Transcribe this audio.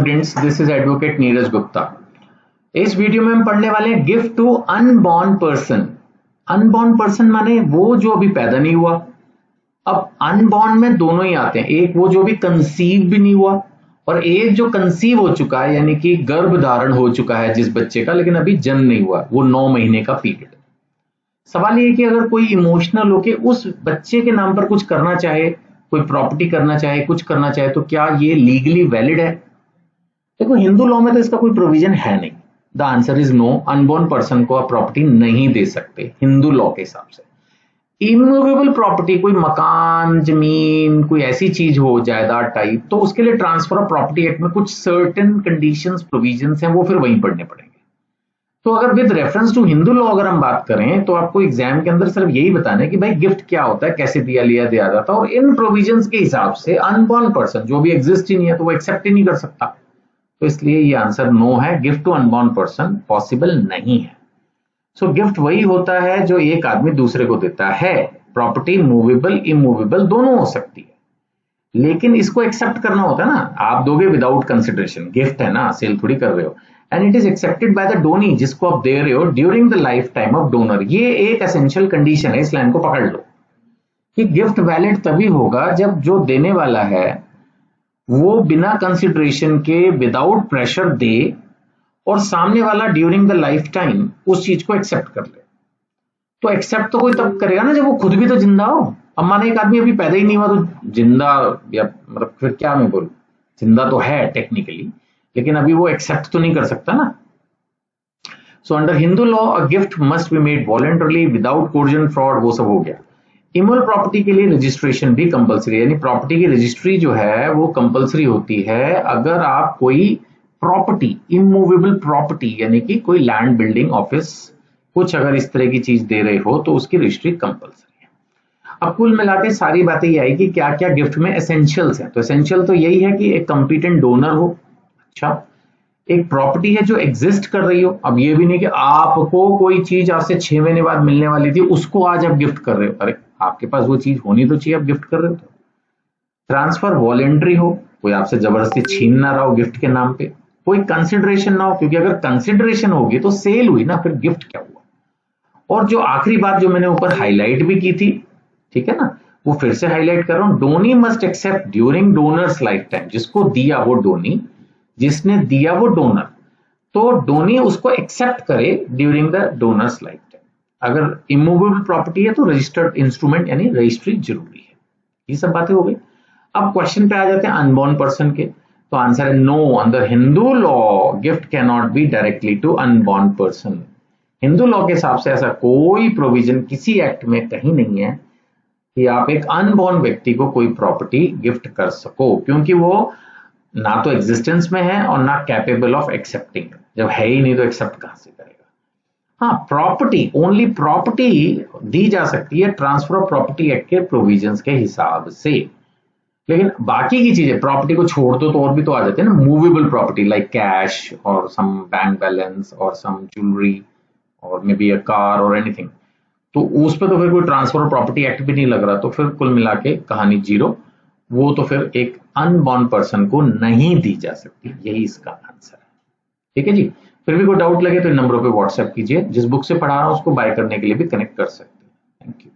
Students, this is advocate Neeraj Gupta. इस video में हम पढ़ने वाले हैं gift to unborn person. Unborn person माने वो जो अभी पैदा नहीं हुआ। अब अनबॉर्न में दोनों ही आते हैं, एक वो जो भी कंसीव भी नहीं हुआ और एक जो कंसीव हो चुका है, यानी कि गर्भ धारण हो चुका है जिस बच्चे का, लेकिन अभी जन्म नहीं हुआ, वो 9 महीने का पीरियड। सवाल ये है कि अगर कोई इमोशनल होके उस बच्चे के नाम पर कुछ करना चाहे, कोई प्रॉपर्टी करना चाहे, कुछ करना चाहे, तो क्या ये लीगली वैलिड है? देखो, हिंदू लॉ में तो इसका कोई प्रोविजन है नहीं। The answer is no. Unborn person को आप प्रॉपर्टी नहीं दे सकते हिंदू लॉ के हिसाब से। इमूवेबल प्रॉपर्टी, कोई मकान, जमीन, कोई ऐसी चीज हो जायदाद टाइप, तो उसके लिए ट्रांसफर ऑफ प्रॉपर्टी एक्ट में कुछ सर्टेन कंडीशंस, प्रोविजंस हैं, वो फिर वहीं पढ़ने पड़ेंगे। तो अगर with reference to Hindu law अगर हम बात करें तो आपको एग्जाम के अंदर सिर्फ यही बताना है कि भाई गिफ्ट क्या होता है, कैसे दिया लिया दिया जाता है, और इन प्रोविजंस के हिसाब से अनबॉर्न पर्सन जो भी एग्जिस्ट ही नहीं है तो वो एक्सेप्ट ही नहीं कर सकता। तो इसलिए ये आंसर नो है। Gift to unborn person possible नहीं है। सो गिफ्ट वही होता है जो एक आदमी दूसरे को देता है। प्रॉपर्टी मूवेबल इमूवेबल दोनों हो सकती है, लेकिन इसको एक्सेप्ट करना होता है ना। आप दोगे विदाउट कंसिडरेशन, गिफ्ट है ना, सेल थोड़ी कर रहे हो। And it is accepted by the Downey, जिसको आप दे रहे हो, during the life time of donor. ये एक एसेंशियल कंडीशन है, इस लाइन को पकड़ लो कि गिफ्ट वैलिड तभी होगा जब जो देने वाला है वो बिना कंसिडरेशन के, विदाउट प्रेशर दे, और सामने वाला ड्यूरिंग द लाइफ टाइम उस चीज को एक्सेप्ट कर ले। तो एक्सेप्ट तो कोई तब करेगा ना जब वो खुद भी तो जिंदा हो। अब माने एक आदमी अभी पैदा ही नहीं हुआ तो जिंदा, या मतलब फिर क्या मैं बोलूं, जिंदा तो है टेक्निकली, लेकिन अभी वो एक्सेप्ट तो नहीं कर सकता ना। So under Hindu law a gift must be made voluntarily without coercion, fraud, वो सब हो गया। इमूवेबल प्रॉपर्टी के लिए रजिस्ट्रेशन भी कंपलसरी है, यानी प्रॉपर्टी की रजिस्ट्री जो है वो कंपलसरी होती है अगर आप कोई प्रॉपर्टी, इमूवेबल प्रॉपर्टी यानी कि कोई लैंड, बिल्डिंग, ऑफिस, कुछ अगर इस तरह की चीज दे रहे हो तो उसकी रजिस्ट्री कंपलसरी है। अब कुल मिला के सारी बातें ये आई कि क्या क्या गिफ्ट में एसेंशियल्स हैं। तो एसेंशियल तो यही है कि एक कंपिटेंट डोनर हो, अच्छा, एक प्रॉपर्टी है जो एग्जिस्ट कर रही हो। अब ये भी नहीं कि आपको कोई चीज आज से 6 महीने बाद मिलने वाली थी उसको आज आप गिफ्ट कर रहे हो। अरे आपके पास वो चीज होनी तो चाहिए, आप गिफ्ट कर रहे हो। तो ट्रांसफर वॉलेंट्री हो, कोई आपसे जबरदस्ती छीन ना रहा हो गिफ्ट के नाम पे। कोई कंसिडरेशन ना हो, क्योंकि अगर कंसिडरेशन होगी तो सेल हुई ना, फिर गिफ्ट क्या हुआ। और जो आखिरी बात जो मैंने ऊपर हाईलाइट भी की थी, ठीक है ना, वो फिर से हाईलाइट कर रहा हूं। Donee must accept during donor's lifetime. जिसको दिया वो डोनी, जिसने दिया वो डोनर, तो डोनी उसको एक्सेप्ट करे during the donors life time. अगर इमूवेबल प्रॉपर्टी है तो रजिस्टर्ड इंस्ट्रूमेंट यानी रजिस्ट्री जरूरी है। ये सब बातें हो गई। अब क्वेश्चन पे आ जाते हैं अनबॉर्न पर्सन के। तो आंसर है no. Under Hindu law gift cannot be directly to unborn person. Hindu law के हिसाब से ऐसा कोई प्रोविजन किसी एक्ट में कहीं नहीं है कि आप एक अनबॉर्न व्यक्ति को कोई प्रॉपर्टी गिफ्ट कर सको, क्योंकि वो ना तो एग्जिस्टेंस में है और ना कैपेबल ऑफ एक्सेप्टिंग। जब है ही नहीं तो एक्सेप्ट कहां से करेगा। हाँ, प्रॉपर्टी, ओनली प्रॉपर्टी दी जा सकती है ट्रांसफर ऑफ प्रॉपर्टी एक्ट के प्रोविजंस के हिसाब से, लेकिन बाकी की चीजें, प्रॉपर्टी को छोड़ दो तो और भी तो आ जाते हैं ना, मूवेबल प्रॉपर्टी लाइक कैश और सम बैंक बैलेंस और सम ज्वेलरी और मे बी अ कार और एनीथिंग। तो उस पर तो फिर कोई ट्रांसफर ऑफ प्रॉपर्टी एक्ट भी नहीं लग रहा। तो फिर कुल मिला के कहानी जीरो। वो तो फिर एक अनबॉर्न पर्सन को नहीं दी जा सकती। यही इसका आंसर है। ठीक है जी। फिर भी कोई डाउट लगे तो इन नंबरों पे व्हाट्सएप कीजिए। जिस बुक से पढ़ा रहा हूं उसको बाय करने के लिए भी कनेक्ट कर सकते हैं। Thank you.